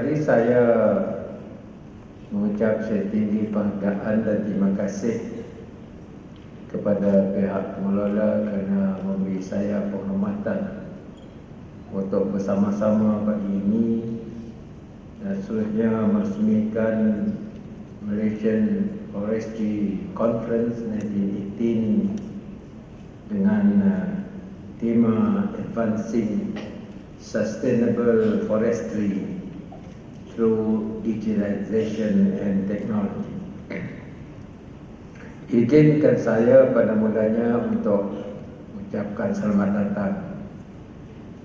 Mari saya mengucap setinggi penghargaan dan terima kasih kepada pihak pengelola kerana memberi saya penghormatan untuk bersama-sama pagi ini dan seterusnya meresmikan Malaysian Forestry Conference 1918 dengan tema Advancing Sustainable Forestry through Digitalization and Technology. Izinkan saya pada mulanya untuk mengucapkan selamat datang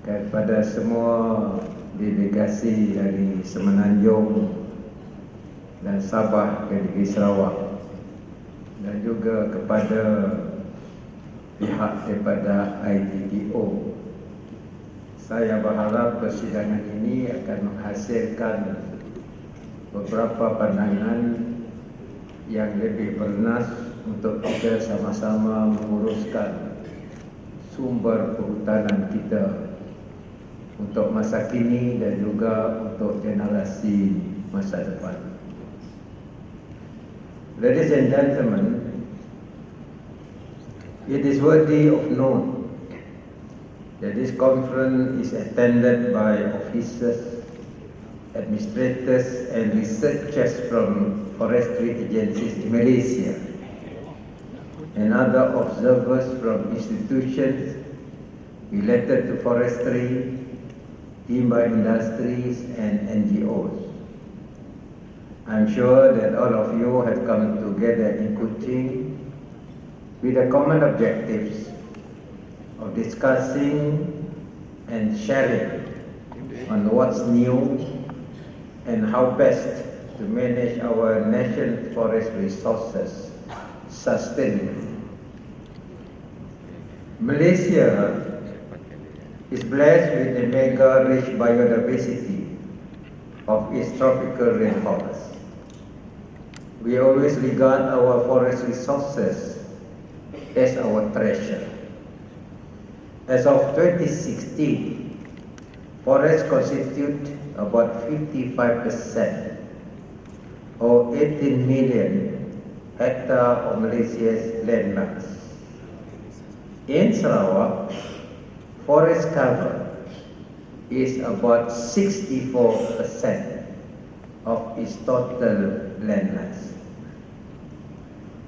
kepada semua delegasi dari Semenanjung dan Sabah ke negeri Sarawak dan juga kepada pihak daripada ITTO. Saya berharap persidangan ini akan menghasilkan beberapa pandangan yang lebih bernas untuk kita sama-sama menguruskan sumber perhutanan kita untuk masa kini dan juga untuk generasi masa depan. Ladies and gentlemen, it is worthy of note that this conference is attended by officers, administrators and researchers from forestry agencies in Malaysia and other observers from institutions related to forestry, timber industries and NGOs. I'm sure that all of you have come together in Kuching with the common objectives of discussing and sharing on what's new and how best to manage our nation's forest resources sustainably. Malaysia is blessed with a mega rich biodiversity of its tropical rainforests. We always regard our forest resources as our treasure. As of 2016, forests constitute about 55% or 18 million hectares of Malaysia's landmass. In Sarawak, forest cover is about 64% of its total landmass.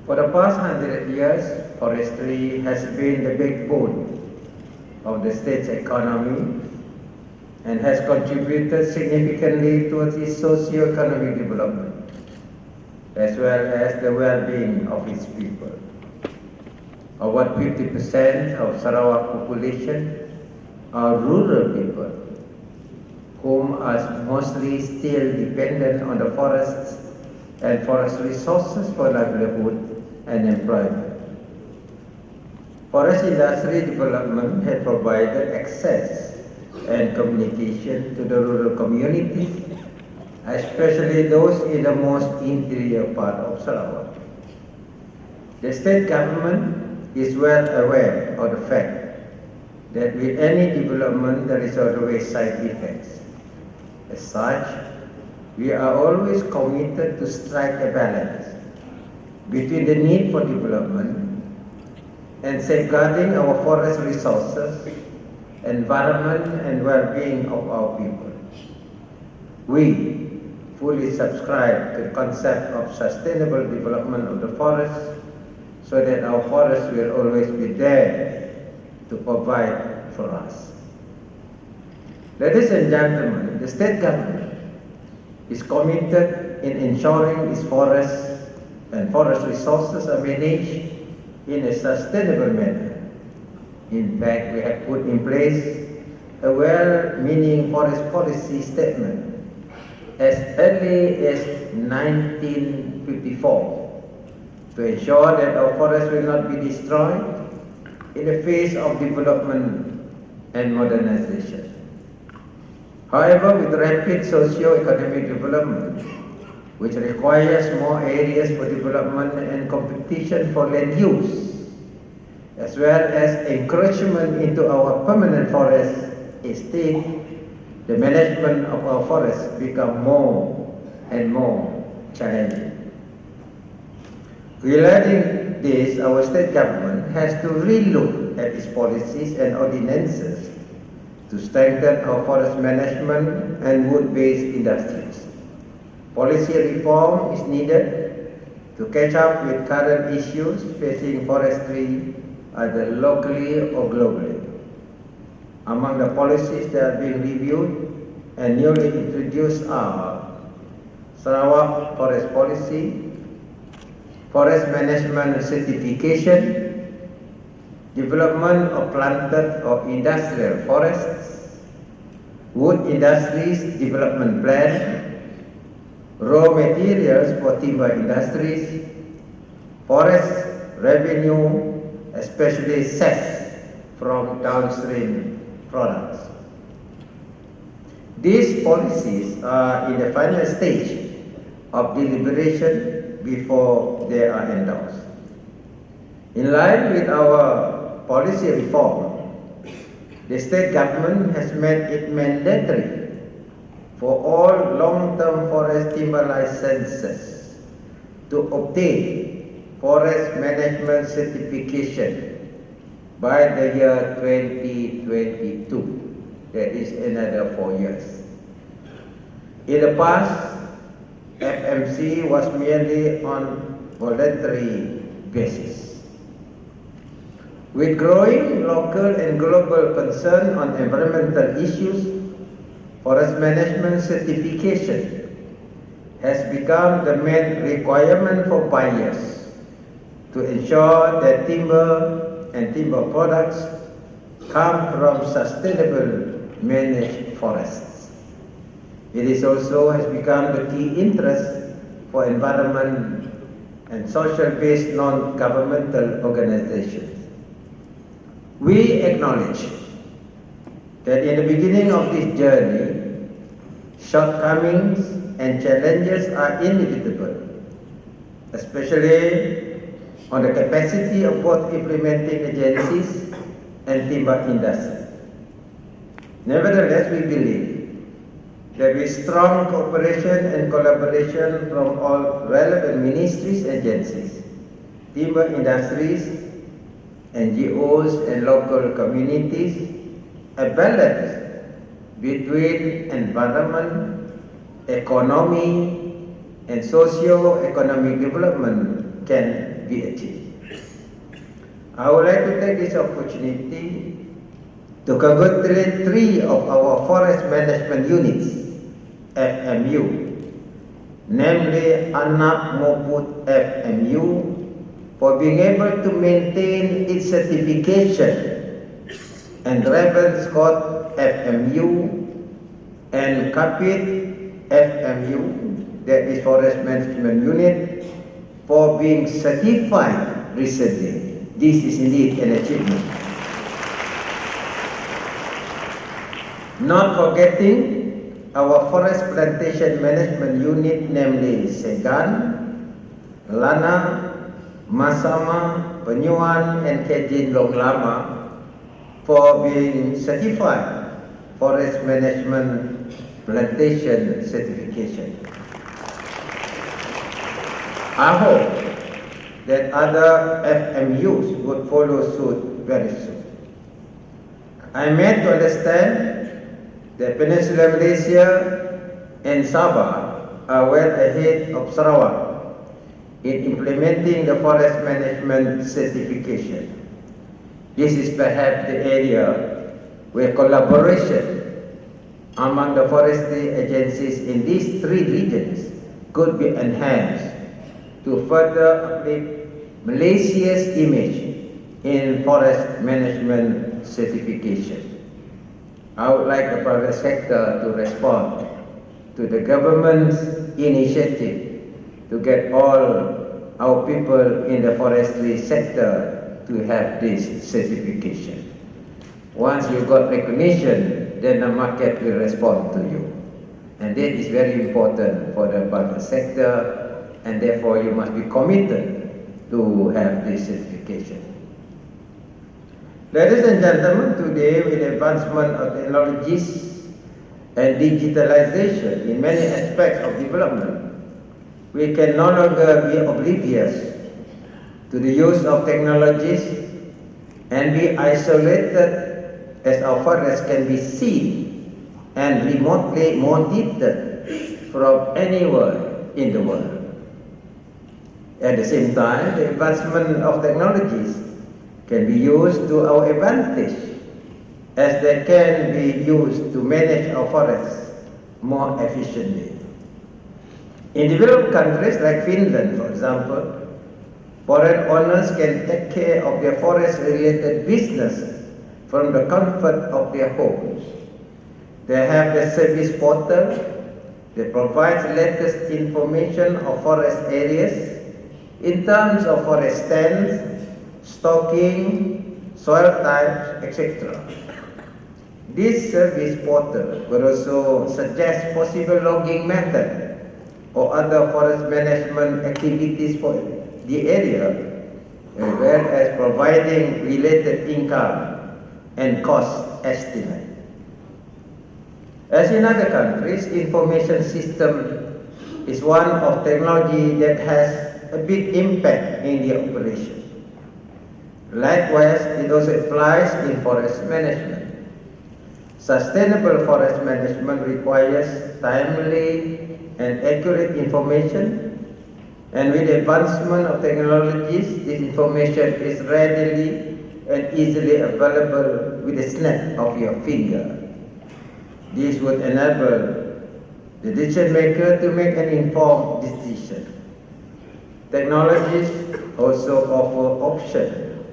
For the past 100 years, forestry has been the backbone of the state's economy and has contributed significantly towards its socio-economic development as well as the well-being of its people. About 50% of Sarawak population are rural people whom are mostly still dependent on the forests and forest resources for livelihood and employment. Forest industry development has provided access and communication to the rural communities, especially those in the most interior part of Sarawak. The state government is well aware of the fact that with any development there is always side effects. As such, we are always committed to strike a balance between the need for development and safeguarding our forest resources, environment and well-being of our people. We fully subscribe to the concept of sustainable development of the forest so that our forests will always be there to provide for us. Ladies and gentlemen, the state government is committed in ensuring its forests and forest resources are managed in a sustainable manner. In fact, we have put in place a well-meaning forest policy statement as early as 1954 to ensure that our forests will not be destroyed in the face of development and modernization. However, with rapid socio-economic development, which requires more areas for development and competition for land use, as well as encroachment into our permanent forest estate, the management of our forests become more and more challenging. Realizing this, our state government has to relook at its policies and ordinances to strengthen our forest management and wood-based industries. Policy reform is needed to catch up with current issues facing forestry either locally or globally. Among the policies that are being reviewed and newly introduced are Sarawak Forest Policy, Forest Management Certification, Development of Planted or Industrial Forests, Wood Industries Development Plan, Raw Materials for Timber Industries, Forest Revenue, especially cess from downstream products. These policies are in the final stage of deliberation before they are endorsed. In line with our policy reform, the state government has made it mandatory for all long-term forest timber licenses to obtain forest management certification by the year 2022. That is another 4 years. In the past, FMC was merely on voluntary basis. With growing local and global concern on environmental issues, forest management certification has become the main requirement for buyers to ensure that timber and timber products come from sustainable managed forests. It also has become the key interest for environment and social-based non-governmental organizations. We acknowledge that in the beginning of this journey, shortcomings and challenges are inevitable, especially on the capacity of both implementing agencies and timber industry. Nevertheless, we believe that with strong cooperation and collaboration from all relevant ministries and agencies, timber industries, NGOs and local communities, a balance between environment, economy, and socio-economic development can be achieved. I would like to take this opportunity to congratulate 3 of our forest management units, FMU, namely Anak Moput FMU, for being able to maintain its certification, and Ravenscourt FMU and Kapit FMU, that is Forest Management Unit, for being certified recently. This is indeed an achievement. Not forgetting our Forest Plantation Management Unit, namely Segan, Lana, Masama, Penyuan, and Kejin Long Lama, for being certified Forest Management Plantation Certification. I hope that other FMUs would follow suit very soon. I am made to understand that Peninsula Malaysia and Sabah are well ahead of Sarawak in implementing the forest management certification. This is perhaps the area where collaboration among the forestry agencies in these 3 regions could be enhanced to further uplift Malaysia's image in forest management certification. I would like the private sector to respond to the government's initiative to get all our people in the forestry sector to have this certification. Once you got recognition, then the market will respond to you. And that is very important for the private sector, and therefore you must be committed to have this certification. Ladies and gentlemen, today with the advancement of technologies and digitalization in many aspects of development, we can no longer be oblivious to the use of technologies and be isolated as our forests can be seen and remotely monitored from anywhere in the world. At the same time, the advancement of technologies can be used to our advantage, as they can be used to manage our forests more efficiently. In developed countries like Finland, for example, foreign owners can take care of their forest-related business from the comfort of their homes. They have the service portal that provides latest information of forest areas in terms of forest stands, stocking, soil types, etc. This service portal will also suggest possible logging method or other forest management activities for the area, as well as providing related income and cost estimate. As in other countries, information system is one of technology that has a big impact in the operation. Likewise, it also applies in forest management. Sustainable forest management requires timely and accurate information, and with the advancement of technologies, this information is readily and easily available with a snap of your finger. This would enable the decision maker to make an informed decision. Technologies also offer options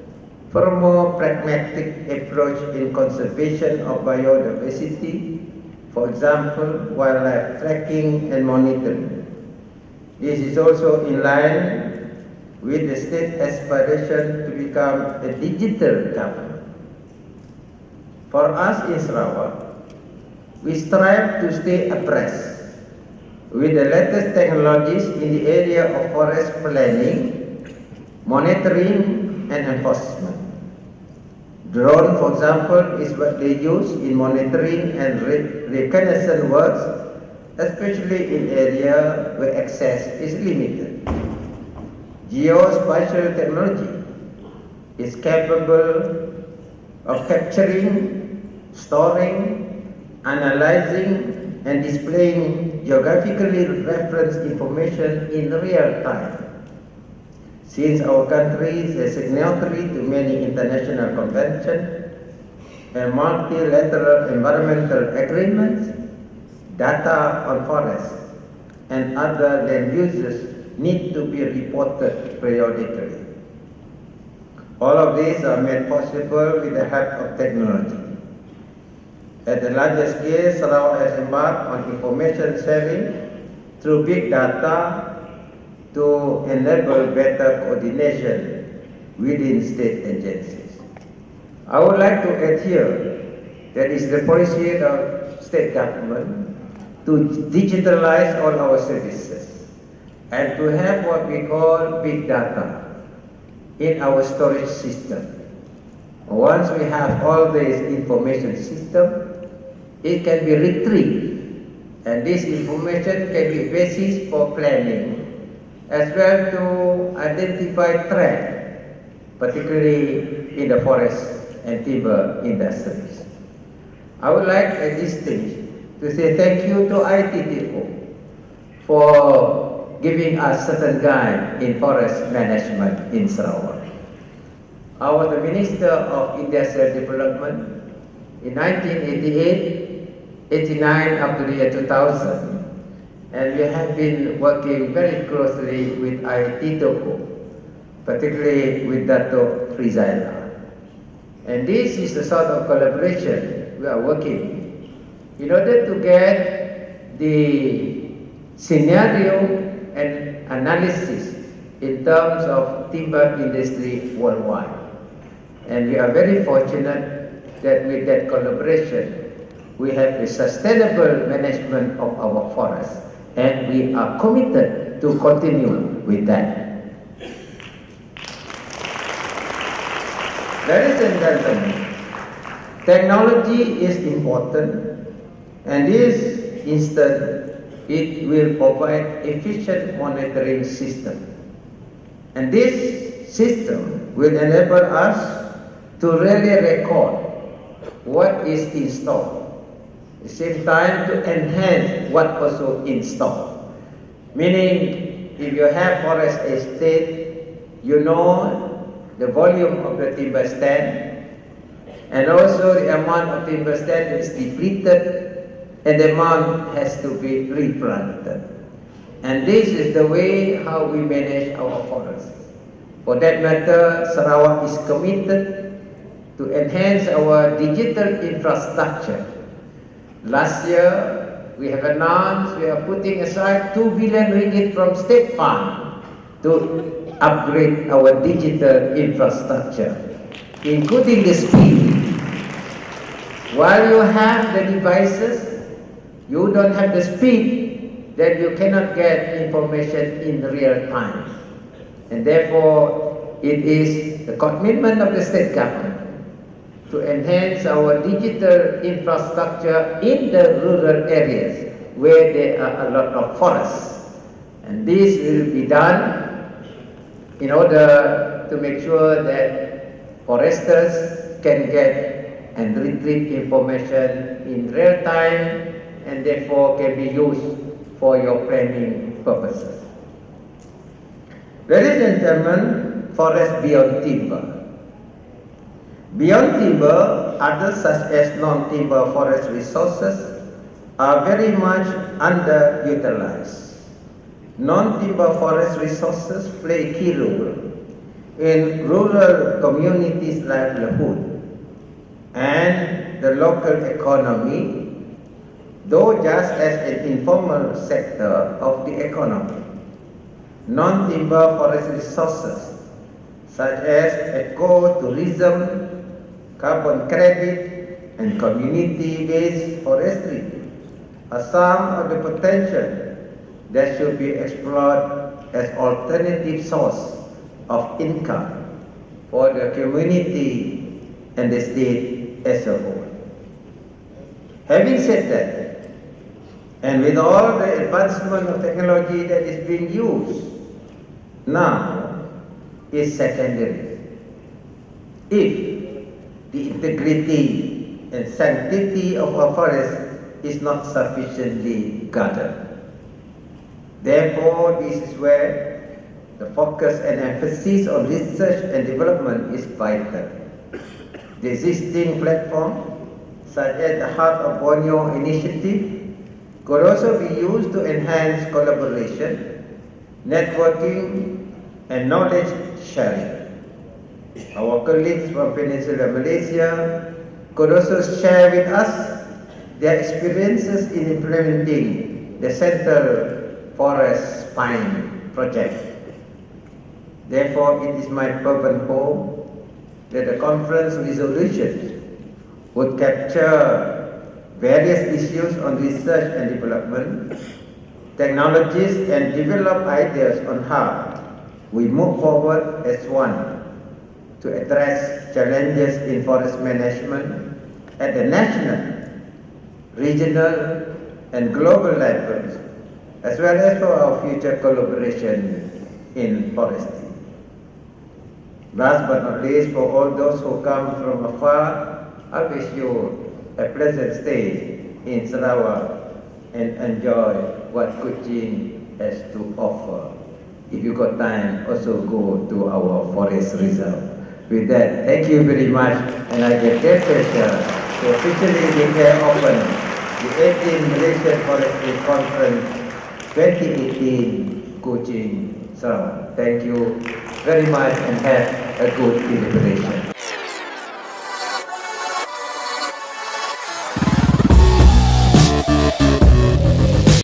for a more pragmatic approach in conservation of biodiversity, for example, wildlife tracking and monitoring. This is also in line with the state aspiration to become a digital government. For us in Sarawak, we strive to stay abreast with the latest technologies in the area of forest planning, monitoring, and enforcement. Drone, for example, is what they use in monitoring and reconnaissance works, especially in areas where access is limited. Geospatial technology is capable of capturing, storing, analyzing, and displaying geographically referenced information in real time. Since our country is a signatory to many international conventions and multilateral environmental agreements, data on forests and other land uses need to be reported periodically. All of these are made possible with the help of technology. At the larger scale, Sarawak has embarked on information sharing through big data to enable better coordination within state agencies. I would like to add here that it's the policy of state government to digitalize all our services and to have what we call big data in our storage system. Once we have all this information system, it can be retrieved, and this information can be basis for planning as well to identify threats, particularly in the forest and timber industries. I would like at this stage to say thank you to ITTO for giving us certain guide in forest management in Sarawak. I was the Minister of Industrial Development in 1988, 89 up to the year 2000. And we have been working very closely with ITTO, particularly with Dato' Frizaila. And this is the sort of collaboration we are working in order to get the scenario and analysis in terms of timber industry worldwide. And we are very fortunate that with that collaboration, we have a sustainable management of our forests. And we are committed to continue with that. Ladies and gentlemen, technology is important, And this instance, it will provide efficient monitoring system. And this system will enable us to really record what is installed. At the same time, to enhance what also installed. Meaning, if you have forest estate, you know the volume of the timber stand, and also the amount of timber stand is depleted, and the amount has to be replanted. And this is the way how we manage our forests. For that matter, Sarawak is committed to enhance our digital infrastructure. Last year, we have announced we are putting aside 2 billion ringgit from State Fund to upgrade our digital infrastructure, including the speed. While you have the devices, you don't have the speed, then you cannot get information in real time. And therefore, it is the commitment of the state government to enhance our digital infrastructure in the rural areas where there are a lot of forests. And this will be done in order to make sure that foresters can get and retrieve information in real time and therefore can be used for your planning purposes. Ladies and gentlemen, forest beyond timber. Beyond timber, others such as non-timber forest resources are very much underutilized. Non-timber forest resources play a key role in rural communities' livelihood and the local economy, though just as an informal sector of the economy. Non-timber forest resources such as eco-tourism, carbon credit, and community-based forestry are some of the potential that should be explored as alternative source of income for the community and the state as a whole. Having said that, and with all the advancement of technology that is being used, now is secondary. If the integrity and sanctity of our forest is not sufficiently guarded. Therefore, this is where the focus and emphasis on research and development is vital. The existing platform, such as the Heart of Borneo initiative, could also be used to enhance collaboration, networking, and knowledge sharing. Our colleagues from Peninsular Malaysia could also share with us their experiences in implementing the Central Forest Spine project. Therefore, it is my fervent hope that the conference resolution would capture various issues on research and development, technologies, and develop ideas on how we move forward as one to address challenges in forest management at the national, regional, and global levels, as well as for our future collaboration in forestry. Last but not least, for all those who come from afar, I wish you a pleasant stay in Sarawak and enjoy what Kuching has to offer. If you got time, also go to our forest reserve. With that, thank you very much, and I get great pleasure to officially declare open the 18th Malaysian Forestry Conference 2018 Kuching, Sarawak. Thank you very much and have a good deliberation.